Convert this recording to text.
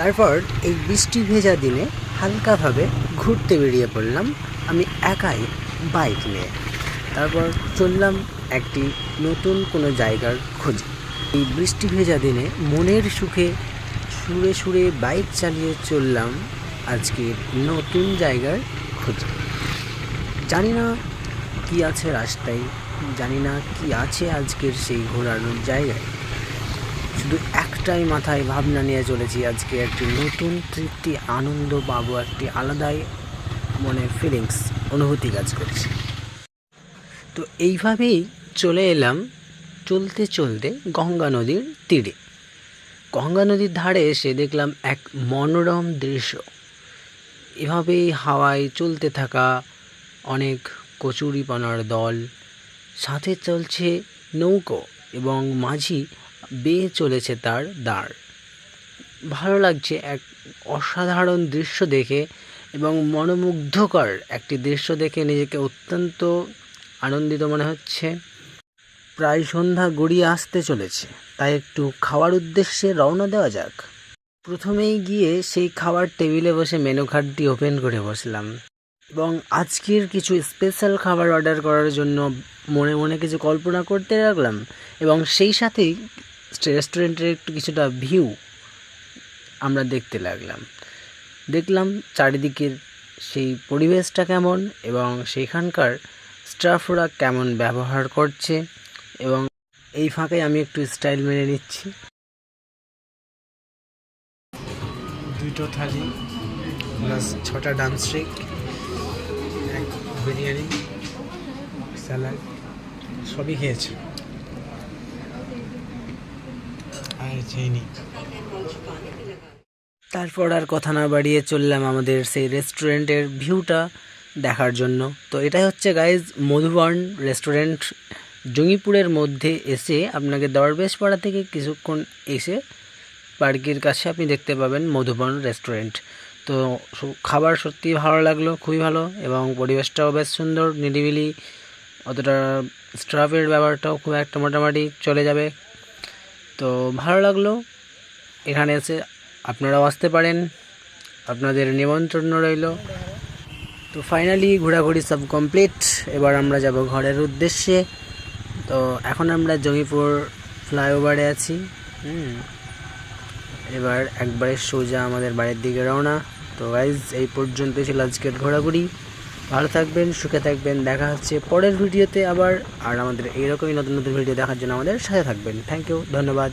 তারপর এই বৃষ্টি ভেজা দিনে হালকাভাবে ঘুরতে বেরিয়ে পড়লাম আমি একাই বাইক নিয়ে। তারপর চললাম একটি নতুন কোনো জায়গার খোঁজে। এই বৃষ্টি ভেজা দিনে মনের সুখে সুরে সুরে বাইক চালিয়ে চললাম আজকের নতুন জায়গার খোঁজে। জানি না কি আছে রাস্তায়, জানি না কি আছে আজকের সেই ঘোরানোর জায়গায়, শুধু একটাই মাথায় ভাবনা নিয়ে চলেছি, আজকে একটি নতুন তৃপ্তি আনন্দ পাবো, একটি আলাদাই মনে ফিলিংস অনুভূতি কাজ করছে। তো এইভাবেই চলে এলাম চলতে চলতে গঙ্গা নদীর তীরে। গঙ্গা নদীর ধারে এসে দেখলাম এক মনোরম দৃশ্য। এভাবেই হাওয়ায় চলতে থাকা অনেক কচুরিপানার দল, সাথে চলছে নৌকো এবং মাঝি বেয়ে চলেছে তার দাঁড়। ভালো লাগছে এক অসাধারণ দৃশ্য দেখে এবং মনোমুগ্ধকর একটি দৃশ্য দেখে নিজেকে অত্যন্ত আনন্দিত মনে হচ্ছে। প্রায় সন্ধ্যা গড়িয়ে আসতে চলেছে, তাই একটু খাওয়ার উদ্দেশ্যে রওনা দেওয়া যাক। প্রথমেই গিয়ে সেই খাবার টেবিলে বসে মেনু কার্ডটি ওপেন করে বসলাম এবং আজকের কিছু স্পেশাল খাবার অর্ডার করার জন্য মনে মনে কিছু কল্পনা করতে লাগলাম এবং সেই সাথেই রেস্টুরেন্টের একটু কিছুটা ভিউ আমরা দেখতে লাগলাম। দেখলাম চারিদিকের সেই পরিবেশটা কেমন এবং সেখানকার স্টাফরা কেমন ব্যবহার করছে, এবং এই ফাঁকে আমি একটু স্টাইল মেনে নিচ্ছি। দুটো থালি প্লাস 6টা ড্রামস্টিক, এক বিরিয়ানি, স্যালাড সবই খেয়েছি আর চিনি। তারপর আর কথা না বাড়িয়ে চললাম আমাদের সেই রেস্টুরেন্টের ভিউটা দেখার জন্য। তো এটাই হচ্ছে গাইজ মধুবন রেস্টুরেন্ট। জঙ্গিপুরের মধ্যে এসে আপনাকে দরবেশপাড়া থেকে কিছুক্ষণ এসে পার্কের কাছে আপনি দেখতে পাবেন মধুবন রেস্টুরেন্ট। তো খাবার সত্যিই ভালো লাগলো, খুবই ভালো, এবং পরিবেশটাও বেশ সুন্দর, নিরিবিলি, অতটা স্টাফের ব্যাপারটাও খুব একটা মোটামুটি চলে যাবে। তো ভালো লাগলো। এখানে এসে আপনারাও আসতে পারেন, আপনাদের নিমন্ত্রণ রইল। তো ফাইনালি ঘোরাঘুরি সব কমপ্লিট, এবার আমরা যাব ঘরের উদ্দেশ্যে। তো এখন আমরা জঙ্গিপুর ফ্লাইওভারে আছি। এবার একবারে সোজা আমাদের বাড়ির দিকে রওনা। তো গাইজ এই পর্যন্ত ছিল আজকের ঘোরাঘুরি। ভালো থাকবেন, সুখে থাকবেন, দেখা হচ্ছে পরের ভিডিওতে আবার। আর আমাদের এইরকমই নতুন নতুন ভিডিও দেখার জন্য আমাদের সাথে থাকবেন। থ্যাংক ইউ, ধন্যবাদ।